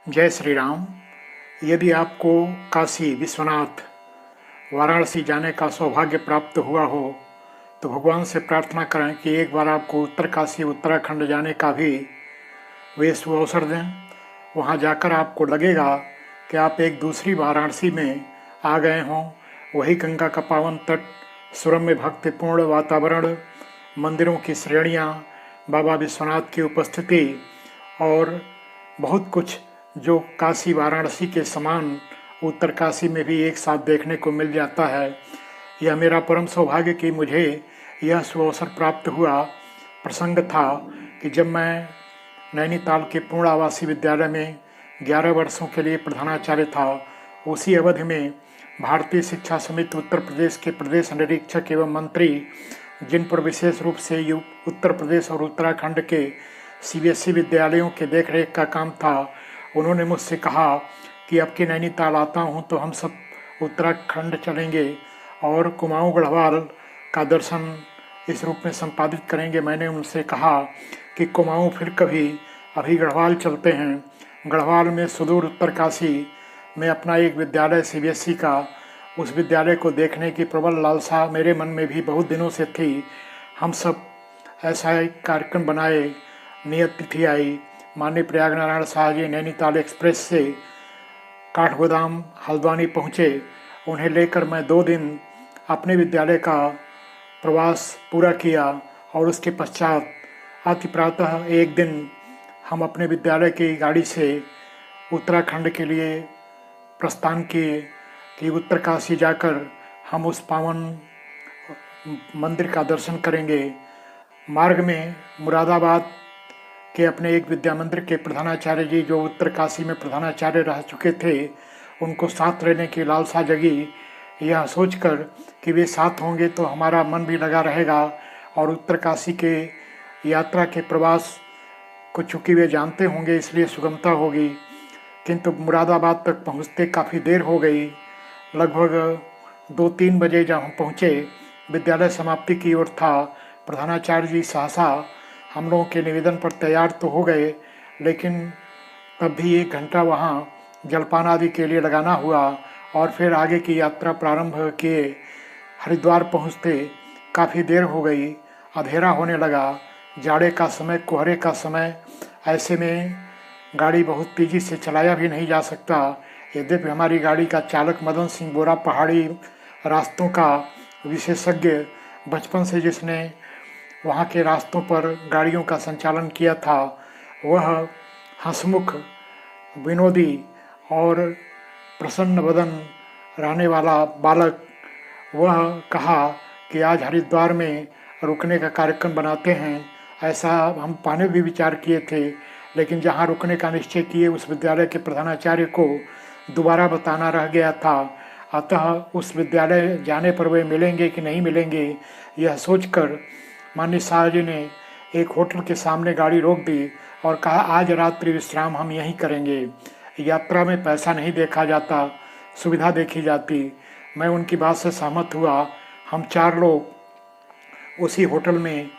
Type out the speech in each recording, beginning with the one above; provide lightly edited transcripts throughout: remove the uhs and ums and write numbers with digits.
जय श्री राम। यदि आपको काशी विश्वनाथ वाराणसी जाने का सौभाग्य प्राप्त हुआ हो तो भगवान से प्रार्थना करें कि एक बार आपको उत्तर काशी उत्तराखंड जाने का भी वे अवसर दें। वहाँ जाकर आपको लगेगा कि आप एक दूसरी वाराणसी में आ गए हों। वही गंगा का पावन तट, सुरम्य भक्तिपूर्ण वातावरण, मंदिरों की श्रेणियाँ, बाबा विश्वनाथ की उपस्थिति और बहुत कुछ जो काशी वाराणसी के समान उत्तर काशी में भी एक साथ देखने को मिल जाता है। यह मेरा परम सौभाग्य कि मुझे यह सुअवसर प्राप्त हुआ। प्रसंग था कि जब मैं नैनीताल के पूर्ण आवासीय विद्यालय में 11 वर्षों के लिए प्रधानाचार्य था, उसी अवधि में भारतीय शिक्षा समिति उत्तर प्रदेश के प्रदेश निरीक्षक एवं मंत्री, जिन पर विशेष रूप से उत्तर प्रदेश और उत्तराखंड के सीबीएसई विद्यालयों के देखरेख का काम था, उन्होंने मुझसे कहा कि अब के नैनीताल आता हूँ तो हम सब उत्तराखंड चलेंगे और कुमाऊँ गढ़वाल का दर्शन इस रूप में संपादित करेंगे। मैंने उनसे कहा कि कुमाऊँ फिर कभी, अभी गढ़वाल चलते हैं। गढ़वाल में सुदूर उत्तरकाशी में अपना एक विद्यालय सीबीएसई का, उस विद्यालय को देखने की प्रबल लालसा मेरे मन में भी बहुत दिनों से थी। हम सब ऐसा एक कार्यक्रम बनाए। नियत तिथि आई, माननीय प्रयाग नारायण शाह जी नैनीताल एक्सप्रेस से काठगोदाम हल्द्वानी पहुँचे। उन्हें लेकर मैं 2 दिन अपने विद्यालय का प्रवास पूरा किया और उसके पश्चात अति प्रातः एक दिन हम अपने विद्यालय की गाड़ी से उत्तराखंड के लिए प्रस्थान किए कि उत्तरकाशी जाकर हम उस पावन मंदिर का दर्शन करेंगे। मार्ग में मुरादाबाद के अपने एक विद्या मंदिर के प्रधानाचार्य जी, जो उत्तरकाशी में प्रधानाचार्य रह चुके थे, उनको साथ रहने की लालसा जगी। यह सोचकर कि वे साथ होंगे तो हमारा मन भी लगा रहेगा और उत्तरकाशी के यात्रा के प्रवास को चूँकि वे जानते होंगे इसलिए सुगमता होगी। किंतु मुरादाबाद तक पहुँचते काफ़ी देर हो गई। लगभग 2-3 बजे जब हम पहुँचे, विद्यालय समाप्ति की ओर था। प्रधानाचार्य जी सहसा हम लोगों के निवेदन पर तैयार तो हो गए, लेकिन तब भी 1 घंटा वहाँ जलपान आदि के लिए लगाना हुआ और फिर आगे की यात्रा प्रारंभ किए। हरिद्वार पहुँचते काफ़ी देर हो गई, अंधेरा होने लगा, जाड़े का समय, कोहरे का समय। ऐसे में गाड़ी बहुत तेज़ी से चलाया भी नहीं जा सकता। यद्यपि हमारी गाड़ी का चालक मदन सिंह बोरा पहाड़ी रास्तों का विशेषज्ञ, बचपन से जिसने वहाँ के रास्तों पर गाड़ियों का संचालन किया था, वह हंसमुख, विनोदी और प्रसन्न बदन रहने वाला बालक, वह कहा कि आज हरिद्वार में रुकने का कार्यक्रम बनाते हैं। ऐसा हम पहले भी विचार किए थे, लेकिन जहाँ रुकने का निश्चय किए उस विद्यालय के प्रधानाचार्य को दोबारा बताना रह गया था। अतः उस विद्यालय जाने पर वे मिलेंगे कि नहीं मिलेंगे, यह सोचकर माननीय शाह जी ने एक होटल के सामने गाड़ी रोक दी और कहा, आज रात्रि विश्राम हम यहीं करेंगे। यात्रा में पैसा नहीं देखा जाता, सुविधा देखी जाती। मैं उनकी बात से सहमत हुआ। हम 4 लोग उसी होटल में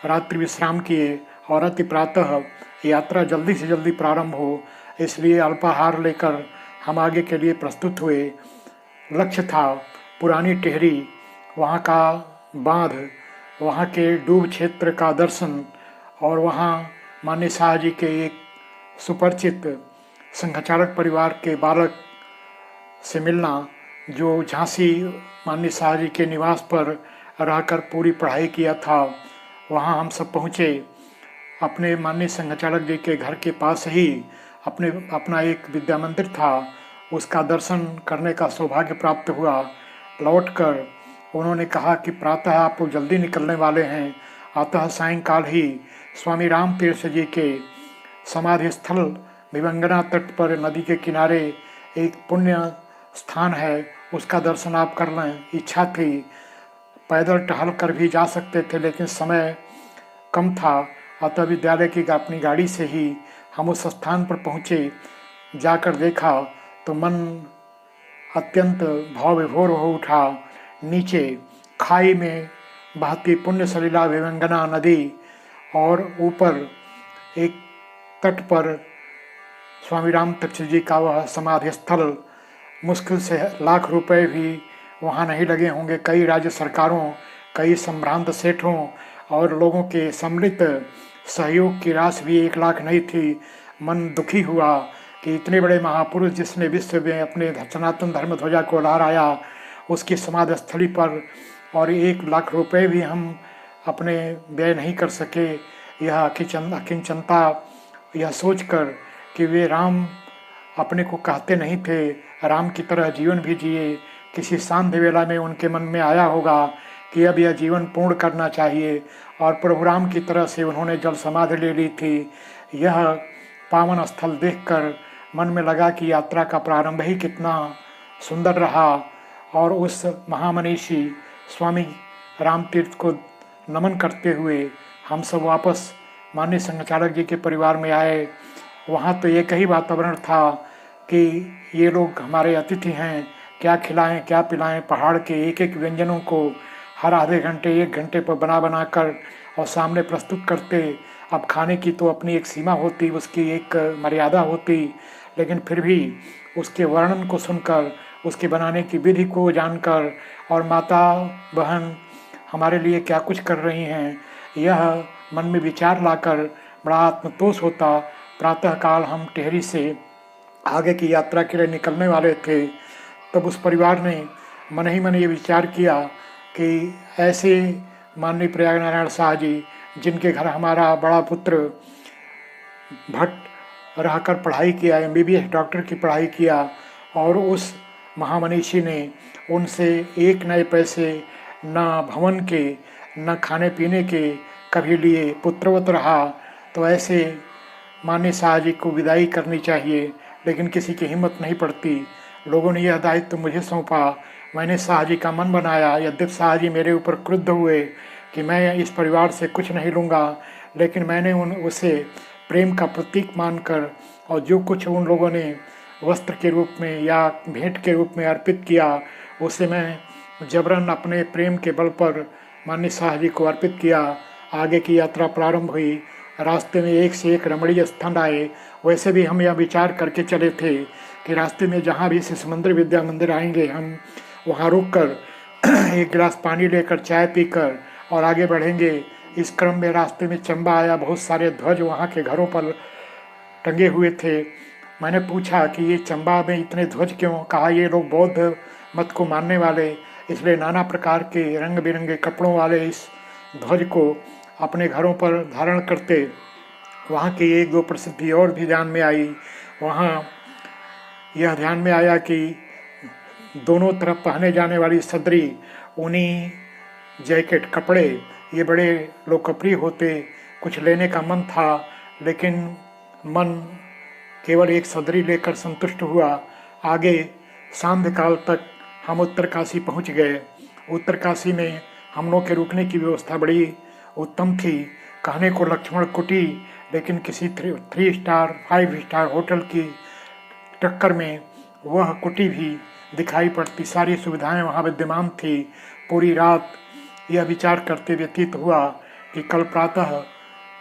रात्रि विश्राम किए और अति प्रातः यात्रा जल्दी से जल्दी प्रारंभ हो, इसलिए अल्पाहार लेकर हम आगे के लिए प्रस्तुत हुए। लक्ष्य था पुरानी टिहरी, वहाँ का बांध, वहाँ के डूब क्षेत्र का दर्शन और वहाँ माननीय शाह जी के एक सुपरिचित संघचालक परिवार के बालक से मिलना, जो झांसी माननीय शाह जी के निवास पर रहकर पूरी पढ़ाई किया था। वहाँ हम सब पहुँचे। अपने माननीय संघचालक जी के घर के पास ही अपना एक विद्या मंदिर था, उसका दर्शन करने का सौभाग्य प्राप्त हुआ। लौटकर उन्होंने कहा कि प्रातः आप लोग जल्दी निकलने वाले हैं, अतः सायंकाल ही स्वामी राम तीर्थ जी के समाधि स्थल भिवंगना तट पर नदी के किनारे एक पुण्य स्थान है, उसका दर्शन आप कर लें। इच्छा थी, पैदल टहल कर भी जा सकते थे, लेकिन समय कम था, अतः विद्यालय की अपनी गाड़ी से ही हम उस स्थान पर पहुँचे। जाकर देखा तो मन अत्यंत भाव विभोर हो उठा। नीचे खाई में बहती पुण्य सलिला विवंगना नदी और ऊपर एक तट पर स्वामी राम तीर्थ जी का वह समाधि स्थल, मुश्किल से लाख रुपए भी वहाँ नहीं लगे होंगे। कई राज्य सरकारों, कई संभ्रांत सेठों और लोगों के सम्मिलित सहयोग की राशि भी 1 लाख नहीं थी। मन दुखी हुआ कि इतने बड़े महापुरुष जिसने विश्व में अपने सनातन धर्म ध्वजा को लहराया, उसकी समाधि स्थली पर और 1 लाख रुपए भी हम अपने व्यय नहीं कर सके। यह अकिंचनता, यह सोचकर कि वे राम अपने को कहते नहीं थे, राम की तरह जीवन भी जिए। किसी सांध्य वेला में उनके मन में आया होगा कि अब यह जीवन पूर्ण करना चाहिए, और प्रभु राम की तरह से उन्होंने जल समाधि ले ली थी। यह पावन स्थल देखकर मन में लगा कि यात्रा का प्रारंभ ही कितना सुंदर रहा, और उस महामनीषी स्वामी राम तीर्थ को नमन करते हुए हम सब वापस माननीय संघचालक जी के परिवार में आए। वहाँ तो एक ही वातावरण था कि ये लोग हमारे अतिथि हैं, क्या खिलाएं क्या पिलाएं। पहाड़ के एक एक व्यंजनों को हर आधे घंटे 1 घंटे पर बना कर और सामने प्रस्तुत करते। अब खाने की तो अपनी एक सीमा होती, उसकी एक मर्यादा होती, लेकिन फिर भी उसके वर्णन को सुनकर, उसके बनाने की विधि को जानकर, और माता बहन हमारे लिए क्या कुछ कर रही हैं, यह मन में विचार लाकर बड़ा आत्मतोष होता। प्रातःकाल हम टिहरी से आगे की यात्रा के लिए निकलने वाले थे, तब उस परिवार ने मन ही मन ये विचार किया कि ऐसे माननीय प्रयाग नारायण शाह जी, जिनके घर हमारा बड़ा पुत्र भट्ट रहकर पढ़ाई किया, MBBS डॉक्टर की पढ़ाई किया, और उस महामनीषी ने उनसे 1 नए पैसे न भवन के न खाने पीने के कभी लिए, पुत्रवत रहा। तो ऐसे माननीय शाह जी को विदाई करनी चाहिए, लेकिन किसी की हिम्मत नहीं पड़ती। लोगों ने यह दायित्व मुझे सौंपा, मैंने शाह जी का मन बनाया। यद्यप शाह जी मेरे ऊपर क्रुद्ध हुए कि मैं इस परिवार से कुछ नहीं लूँगा, लेकिन मैंने उसे प्रेम का प्रतीक मानकर, और जो कुछ उन लोगों ने वस्त्र के रूप में या भेंट के रूप में अर्पित किया, उसे मैं जबरन अपने प्रेम के बल पर माननीय शाह जी को अर्पित किया। आगे की यात्रा प्रारंभ हुई। रास्ते में एक से एक रमणीय स्थान आए। वैसे भी हम यह विचार करके चले थे कि रास्ते में जहाँ भी शिशु मंदिर, विद्या मंदिर आएंगे, हम वहाँ रुककर 1 गिलास पानी लेकर, चाय पीकर और आगे बढ़ेंगे। इस क्रम में रास्ते में चंबा आया। बहुत सारे ध्वज वहाँ के घरों पर टंगे हुए थे। मैंने पूछा कि ये चंबा में इतने ध्वज क्यों? कहा ये लोग बौद्ध मत को मानने वाले, इसलिए नाना प्रकार के रंग बिरंगे कपड़ों वाले इस ध्वज को अपने घरों पर धारण करते। वहाँ की 1-2 प्रसिद्धि और भी ध्यान में आई। वहाँ यह ध्यान में आया कि दोनों तरफ पहने जाने वाली सदरी, ऊनी जैकेट, कपड़े ये बड़े लोकप्रिय होते। कुछ लेने का मन था, लेकिन मन केवल एक सदरी लेकर संतुष्ट हुआ। आगे सांध्य काल तक हम उत्तरकाशी पहुंच गए। उत्तरकाशी में हम लोग के रुकने की व्यवस्था बड़ी उत्तम थी। कहने को लक्ष्मण कुटी, लेकिन किसी 3 स्टार 5 स्टार होटल की टक्कर में वह कुटी भी दिखाई पड़ती। सारी सुविधाएं वहां विद्यमान थी। पूरी रात यह विचार करते व्यतीत हुआ कि कल प्रातः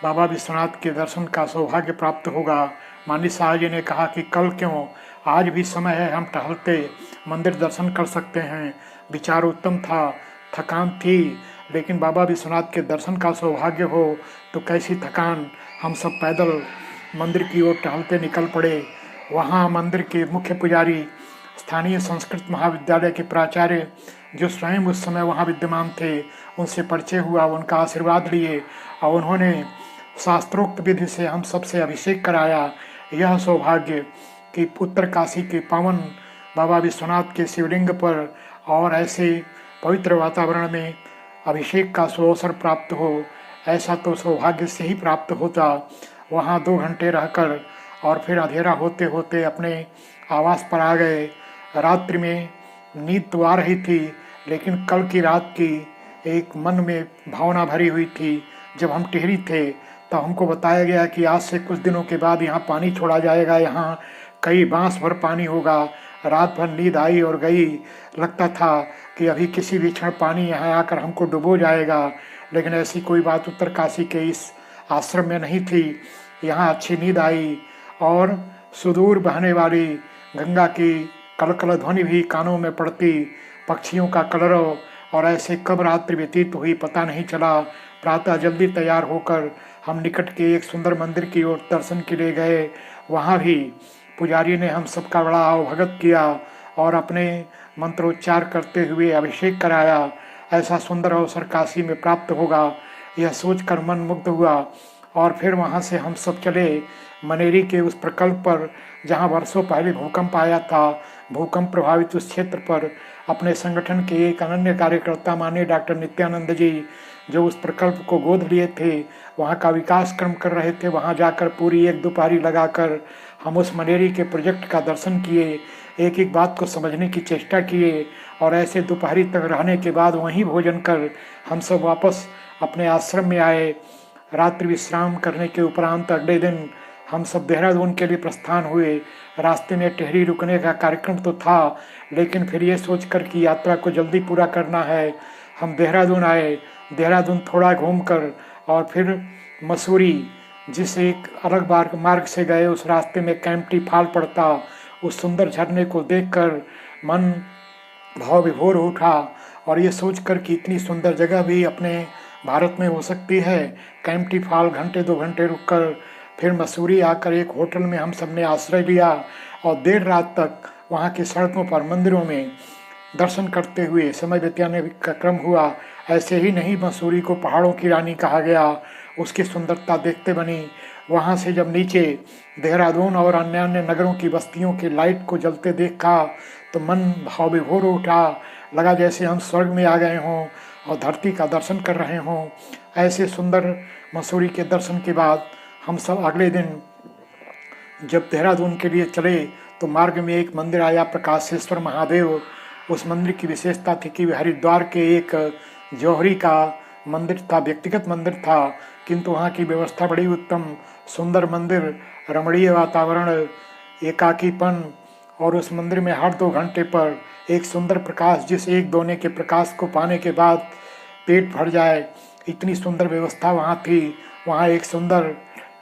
बाबा विश्वनाथ के दर्शन का सौभाग्य प्राप्त होगा। माननीय शाह जी ने कहा कि कल क्यों, आज भी समय है, हम टहलते मंदिर दर्शन कर सकते हैं। विचार उत्तम था, थकान थी, लेकिन बाबा विश्वनाथ के दर्शन का सौभाग्य हो तो कैसी थकान। हम सब पैदल मंदिर की ओर टहलते निकल पड़े। वहाँ मंदिर के मुख्य पुजारी, स्थानीय संस्कृत महाविद्यालय के प्राचार्य, जो स्वयं उस समय वहाँ विद्यमान थे, उनसे परिचय हुआ, उनका आशीर्वाद लिए, और उन्होंने शास्त्रोक्त विधि से हम सबसे अभिषेक कराया। यह सौभाग्य कि उत्तरकाशी के पावन बाबा विश्वनाथ के शिवलिंग पर और ऐसे पवित्र वातावरण में अभिषेक का सुअवसर प्राप्त हो, ऐसा तो सौभाग्य से ही प्राप्त होता। वहाँ 2 घंटे रहकर और फिर अंधेरा होते होते अपने आवास पर आ गए। रात्रि में नींद तो आ रही थी, लेकिन कल की रात की एक मन में भावना भरी हुई थी। जब हम टिहरी थे तो हमको बताया गया कि आज से कुछ दिनों के बाद यहाँ पानी छोड़ा जाएगा, यहाँ कई बांस भर पानी होगा। रात भर नींद आई और गई। लगता था कि अभी किसी भी क्षण पानी यहाँ आकर हमको डुबो जाएगा, लेकिन ऐसी कोई बात उत्तरकाशी के इस आश्रम में नहीं थी। यहाँ अच्छी नींद आई और सुदूर बहने वाली गंगा की कलकल ध्वनि भी कानों में पड़ती, पक्षियों का कलरव, और ऐसे कब रात्रि व्यतीत हुई पता नहीं चला। प्रातः जल्दी तैयार होकर हम निकट के एक सुंदर मंदिर की ओर दर्शन के लिए गए। वहाँ भी पुजारी ने हम सबका बड़ा आवभगत किया और अपने मंत्रोच्चार करते हुए अभिषेक कराया। ऐसा सुंदर अवसर काशी में प्राप्त होगा, यह सोचकर मन मुग्ध हुआ। और फिर वहाँ से हम सब चले मनेरी के उस प्रकल्प पर जहाँ वर्षों पहले भूकंप आया था। भूकंप प्रभावित उस क्षेत्र पर अपने संगठन के एक अनन्य कार्यकर्ता माने डॉक्टर नित्यानंद जी, जो उस प्रकल्प को गोद लिए थे, वहाँ का विकास क्रम कर रहे थे। वहाँ जाकर पूरी एक दोपहरी लगाकर हम उस मनेरी के प्रोजेक्ट का दर्शन किए, एक एक बात को समझने की चेष्टा किए। और ऐसे दोपहरी तक रहने के बाद वहीं भोजन कर हम सब वापस अपने आश्रम में आए। रात्रि विश्राम करने के उपरांत अगले दिन हम सब देहरादून के लिए प्रस्थान हुए। रास्ते में टिहरी रुकने का कार्यक्रम तो था, लेकिन फिर ये सोचकर कि यात्रा को जल्दी पूरा करना है, हम देहरादून आए। देहरादून थोड़ा घूमकर और फिर मसूरी, जिस एक अलग मार्ग से गए, उस रास्ते में कैंपटी फाल पड़ता। उस सुंदर झरने को देखकर मन भाव विभोर उठा और ये सोचकर कि इतनी सुंदर जगह भी अपने भारत में हो सकती है। कैंपटी फाल घंटे 2 घंटे रुककर फिर मसूरी आकर एक होटल में हम सब ने आश्रय लिया और देर रात तक वहाँ की सड़कों पर मंदिरों में दर्शन करते हुए समय बिताने का क्रम हुआ। ऐसे ही नहीं, मसूरी को पहाड़ों की रानी कहा गया, उसकी सुंदरता देखते बनी। वहाँ से जब नीचे देहरादून और अन्य अन्य नगरों की बस्तियों की लाइट को जलते देखा तो मन भाव विभोर उठा। लगा जैसे हम स्वर्ग में आ गए हों और धरती का दर्शन कर रहे हों। ऐसे सुंदर मसूरी के दर्शन के बाद हम सब अगले दिन जब देहरादून के लिए चले तो मार्ग में एक मंदिर आया, प्रकाशेश्वर महादेव। उस मंदिर की विशेषता थी कि हरिद्वार के एक जौहरी का मंदिर था, व्यक्तिगत मंदिर था, किंतु वहाँ की व्यवस्था बड़ी उत्तम, सुंदर मंदिर, रमणीय वातावरण, एकाकीपन। और उस मंदिर में हर 2 घंटे पर एक सुंदर प्रकाश, जिस एक दोने के प्रकाश को पाने के बाद पेट भर जाए, इतनी सुंदर व्यवस्था वहाँ थी। वहाँ एक सुंदर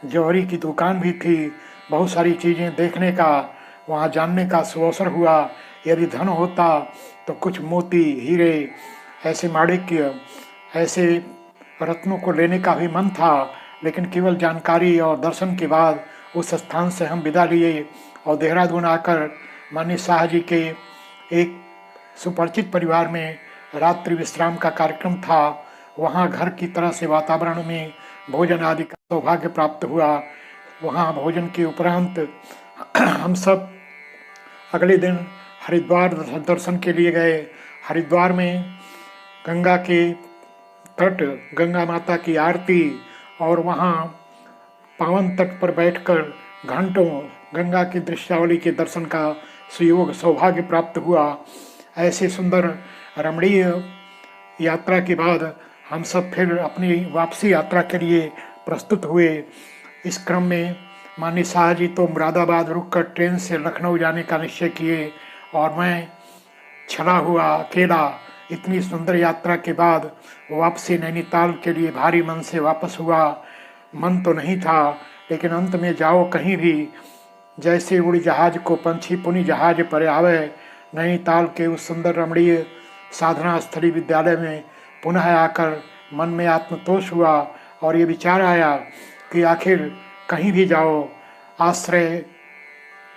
जौहरी की दुकान भी थी। बहुत सारी चीज़ें देखने का, वहाँ जानने का सुअवसर हुआ। यदि धन होता तो कुछ मोती, हीरे, ऐसे माणिक्य, ऐसे रत्नों को लेने का भी मन था, लेकिन केवल जानकारी और दर्शन के बाद उस स्थान से हम विदा लिए और देहरादून आकर माननीय शाह जी के एक सुपरिचित परिवार में रात्रि विश्राम का कार्यक्रम था। वहाँ घर की तरह से वातावरण में भोजन आदि का सौभाग्य प्राप्त हुआ। वहाँ भोजन के उपरांत हम सब अगले दिन हरिद्वार दर्शन के लिए गए। हरिद्वार में गंगा के तट, गंगा माता की आरती और वहाँ पावन तट पर बैठकर घंटों गंगा की दृश्यावली के दर्शन का सुयोग सौभाग्य प्राप्त हुआ। ऐसे सुंदर रमणीय यात्रा के बाद हम सब फिर अपनी वापसी यात्रा के लिए प्रस्तुत हुए। इस क्रम में माननीय शाह जी तो मुरादाबाद रुककर ट्रेन से लखनऊ जाने का निश्चय किए और मैं छला हुआ अकेला इतनी सुंदर यात्रा के बाद वापसी नैनीताल के लिए भारी मन से वापस हुआ। मन तो नहीं था, लेकिन अंत में जाओ कहीं भी, जैसे उड़ी जहाज को पंछी पुनि जहाज पर आवे, नैनीताल के उस सुंदर रमणीय साधना स्थली विद्यालय में पुनः आकर मन में आत्मतोष हुआ और ये विचार आया कि आखिर कहीं भी जाओ आश्रय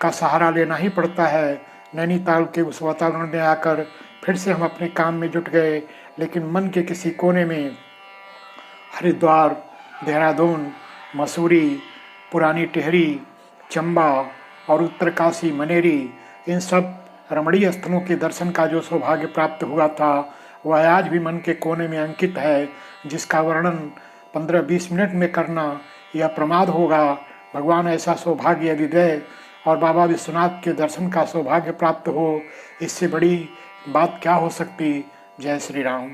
का सहारा लेना ही पड़ता है। नैनीताल के उस वातावरण में आकर फिर से हम अपने काम में जुट गए, लेकिन मन के किसी कोने में हरिद्वार, देहरादून, मसूरी, पुरानी टिहरी, चंबा और उत्तरकाशी, मनेरी, इन सब रमणीय स्थलों के दर्शन का जो सौभाग्य प्राप्त हुआ था वह आज भी मन के कोने में अंकित है, जिसका वर्णन 15-20 मिनट में करना यह प्रमाद होगा। भगवान ऐसा सौभाग्य यदि दे और बाबा विश्वनाथ के दर्शन का सौभाग्य प्राप्त हो, इससे बड़ी बात क्या हो सकती। जय श्री राम।